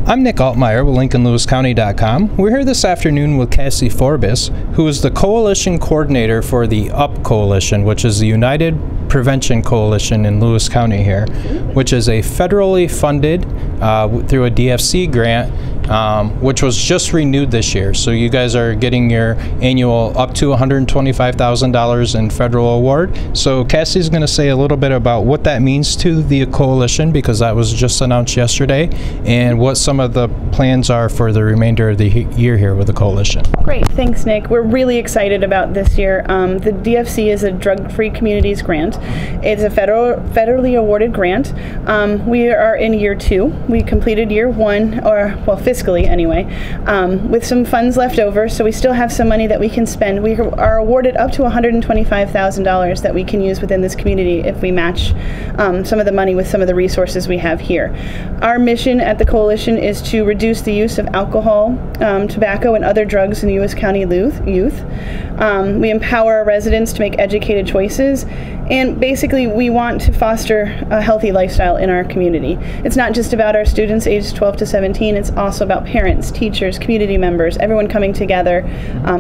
I'm Nick Altmeyer with linkinglewiscounty.com. We're here this afternoon with Cassie Forbes, who is the Coalition Coordinator for the UP Coalition, which is the United Prevention Coalition in Lewis County here, which is a federally funded through a DFC grant, which was just renewed this year. So you guys are getting your annual up to $125,000 in federal award. So Cassie's going to say a little bit about what that means to the coalition, because that was just announced yesterday, and what some of the plans are for the remainder of the year here with the coalition. Great, thanks Nick. We're really excited about this year. The DFC is a Drug-Free Communities grant. It's a federally awarded grant. We are in year 2. We completed year 1, or well, fiscally anyway, with some funds left over, so we still have some money that we can spend. We are awarded up to $125,000 that we can use within this community if we match some of the money with some of the resources we have here. Our mission at the coalition is to reduce the use of alcohol, tobacco, and other drugs in the U.S. County youth. We empower our residents to make educated choices, and basically we want to foster a healthy lifestyle in our community. It's not just about our students aged 12 to 17, it's also about parents, teachers, community members, everyone coming together,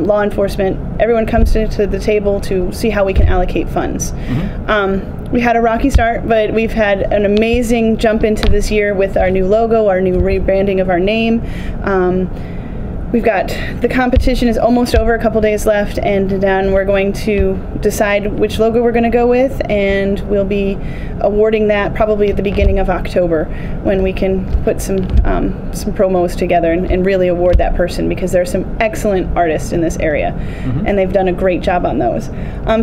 law enforcement, everyone comes to the table to see how we can allocate funds. We had a rocky start, but we've had an amazing jump into this year with our new logo, our new rebranding of our name. We've got, the competition is almost over, a couple days left, and then we're going to decide which logo we're going to go with, and we'll be awarding that probably at the beginning of October, when we can put some promos together and really award that person, because there are some excellent artists in this area, and they've done a great job on those.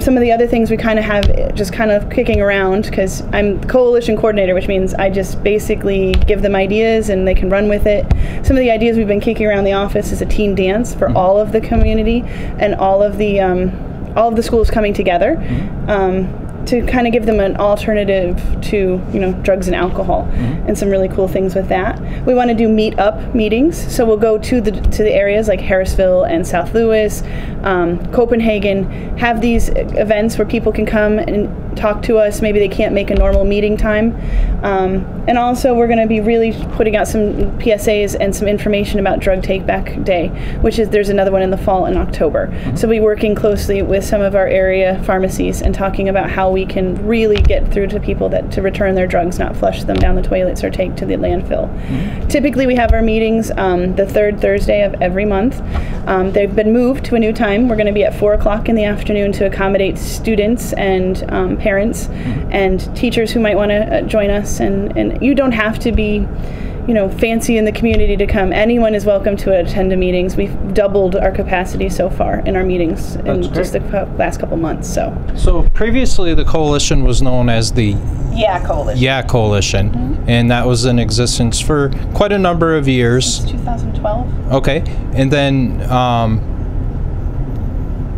Some of the other things we kind of have just kind of kicking around, because I'm the coalition coordinator, which means I just basically give them ideas and they can run with it. Some of the ideas we've been kicking around the office is a teen dance for all of the community and all of the schools coming together to kind of give them an alternative to, you know, drugs and alcohol, and some really cool things with that. We want to do meet-up meetings, so we'll go to the areas like Harrisville and South Louis, Copenhagen, have these events where people can come and talk to us. Maybe they can't make a normal meeting time. And also we're going to be really putting out some PSAs and some information about Drug Take Back Day, which is, there's another one in the fall in October. So we'll be working closely with some of our area pharmacies and talking about how we can really get through to people to return their drugs, not flush them down the toilets or take to the landfill. Typically we have our meetings the third Thursday of every month. They've been moved to a new time. We're going to be at 4 o'clock in the afternoon to accommodate students and parents and teachers who might want to join us, and you don't have to be, you know, fancy in the community to come. Anyone is welcome to attend the meetings. We've doubled our capacity so far in our meetings in just the last couple months. So previously the coalition was known as the Coalition, and that was in existence for quite a number of years. Since 2012. Okay, and then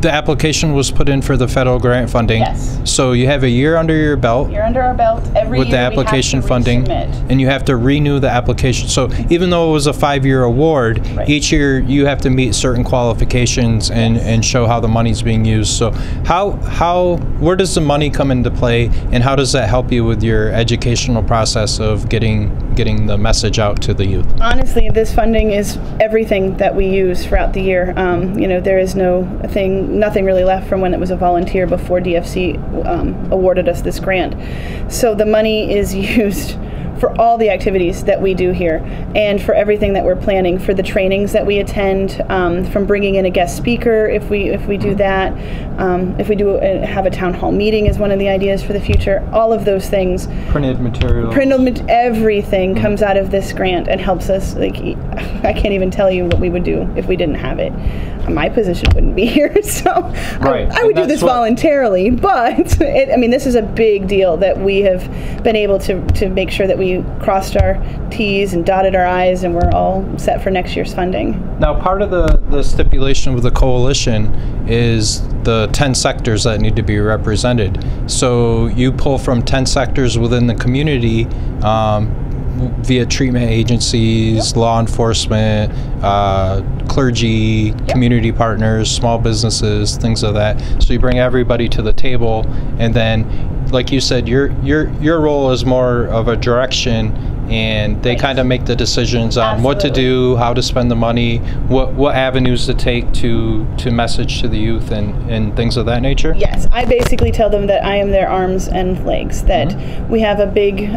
the application was put in for the federal grant funding. Yes. So you have a year under your belt. You're under our belt every with year. The application we have to funding, resubmit. and you have to renew the application. So even though it was a 5-year award, each year you have to meet certain qualifications and show how the money's being used. So where does the money come into play, and how does that help you with your educational process of getting the message out to the youth? Honestly, this funding is everything that we use throughout the year. You know, there is nothing really left from when it was a volunteer before DFC awarded us this grant. So the money is used for all the activities that we do here, and for everything that we're planning, for the trainings that we attend, from bringing in a guest speaker if we do that, if we do have a town hall meeting is one of the ideas for the future. All of those things, printed material, everything comes out of this grant and helps us. Like, I can't even tell you what we would do if we didn't have it. My position wouldn't be here, so I would do this voluntarily, but I mean, this is a big deal that we have been able to make sure that we crossed our T's and dotted our I's, and we're all set for next year's funding. Now, part of the stipulation with the coalition is the 10 sectors that need to be represented. So you pull from 10 sectors within the community, via treatment agencies, law enforcement, clergy, community partners, small businesses, things of that. So you bring everybody to the table, and then, like you said, your role is more of a direction and they Right. kind of make the decisions on what to Absolutely. do, how to spend the money, what avenues to take to message to the youth and things of that nature? Yes, I basically tell them that I am their arms and legs, that we have a big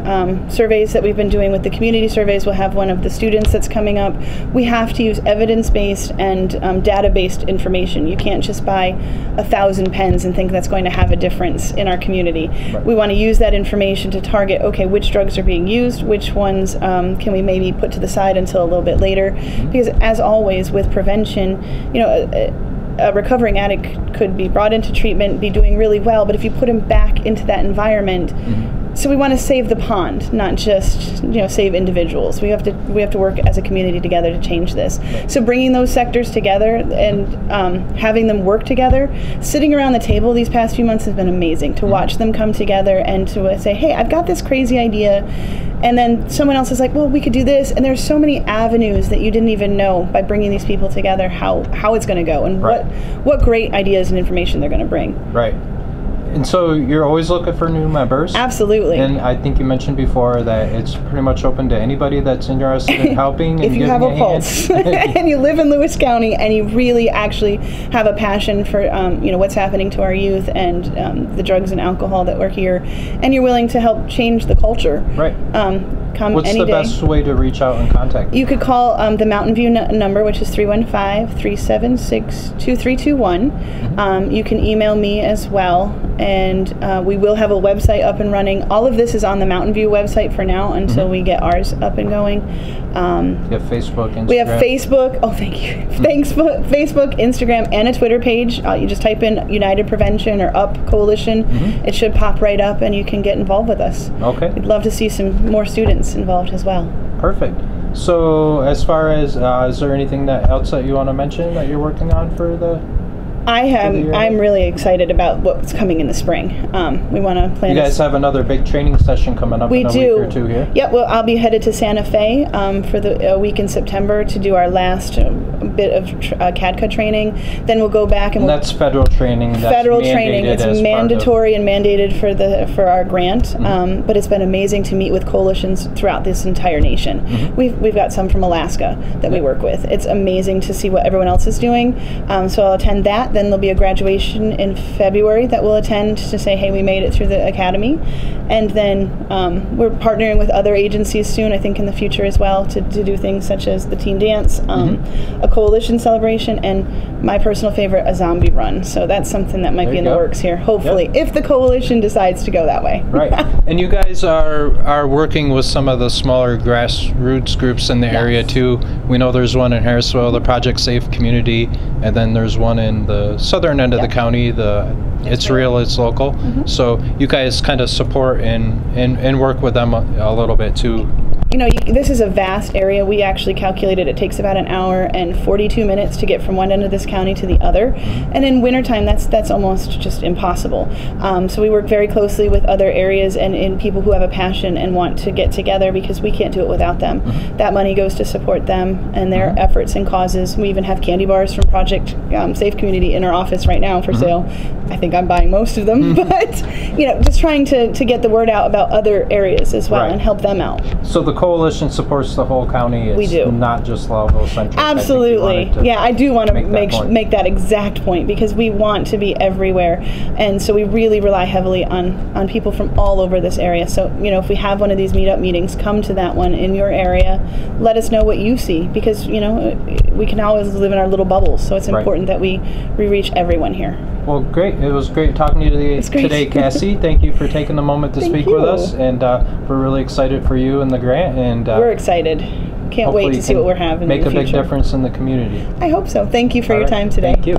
surveys that we've been doing with the community surveys. We'll have one of the students that's coming up. We have to use evidence-based and data-based information. You can't just buy 1,000 pens and think that's going to have a difference in our community. Right. We want to use that information to target, okay, which drugs are being used, which ones can we maybe put to the side until a little bit later. Because as always with prevention, you know, a recovering addict could be brought into treatment, be doing really well, but if you put him back into that environment, so we want to save the pond, not just, you know, save individuals. We have to work as a community together to change this. So bringing those sectors together and having them work together, sitting around the table these past few months has been amazing to watch them come together and to say, hey, I've got this crazy idea, and then someone else is like, well, we could do this, and there's so many avenues that you didn't even know by bringing these people together how it's going to go and what great ideas and information they're going to bring. Right. And so you're always looking for new members. Absolutely. And I think you mentioned before that it's pretty much open to anybody that's interested in helping. If and you have a giving pulse hand. and you live in Lewis County and you really actually have a passion for you know, what's happening to our youth and the drugs and alcohol that we're here, and you're willing to help change the culture. Right. Come What's any the day. best way to reach out and contact you? You could call the Mountain View number, which is 315-376-2321. You can email me as well, and we will have a website up and running. All of this is on the Mountain View website for now until we get ours up and going. You have Facebook, Instagram? We have Facebook. Oh, thank you. Facebook, Instagram, and a Twitter page. You just type in United Prevention or UP Coalition. It should pop right up, and you can get involved with us. Okay. We'd love to see some more students involved as well. Perfect. So as far as, is there anything else that you want to mention that you're working on for the... I'm really excited about what's coming in the spring. We want to plan. You guys have another big training session coming up in a week or two here. Yep. Well, I'll be headed to Santa Fe for the week in September to do our last bit of CADCA training. Then we'll go back and that's federal training. That's federal training. It's mandatory and mandated for our grant. But it's been amazing to meet with coalitions throughout this entire nation. We've got some from Alaska that we work with. It's amazing to see what everyone else is doing. So I'll attend that. Then there'll be a graduation in February that we'll attend to say, hey, we made it through the academy. And then we're partnering with other agencies soon, I think in the future as well, to do things such as the teen dance, a coalition celebration, and my personal favorite, a zombie run. So that's something that might be in the works here, hopefully, if the coalition decides to go that way. Right. And you guys are working with some of the smaller grassroots groups in the area too. We know there's one in Harrisville, the Project Safe Community, and then there's one in the southern end of the county, It's Real, It's Local. So you guys kind of support and work with them a little bit too. You know, this is a vast area. We actually calculated it takes about an hour and 42 minutes to get from one end of this county to the other. And in wintertime, that's almost just impossible. So we work very closely with other areas and people who have a passion and want to get together because we can't do it without them. That money goes to support them and their efforts and causes. We even have candy bars from Project Safe Community in our office right now for sale. I think I'm buying most of them, but you know, just trying to get the word out about other areas as well and help them out. So the coalition supports the whole county. It's we do. Not just Lowville Central. Absolutely. Yeah, I do want to make that exact point because we want to be everywhere, and so we really rely heavily on people from all over this area. So you know, if we have one of these meetup meetings, come to that one in your area. Let us know what you see because you know we can always live in our little bubbles. So it's important that we reach everyone here. Well, great. It was great talking to you today, Cassie. Thank you for taking the moment to speak with us, and we're really excited for you and the grant. And we're excited. Can't wait to see what we're having. Make a big difference in the community. I hope so. Thank you for your time today. Thank you.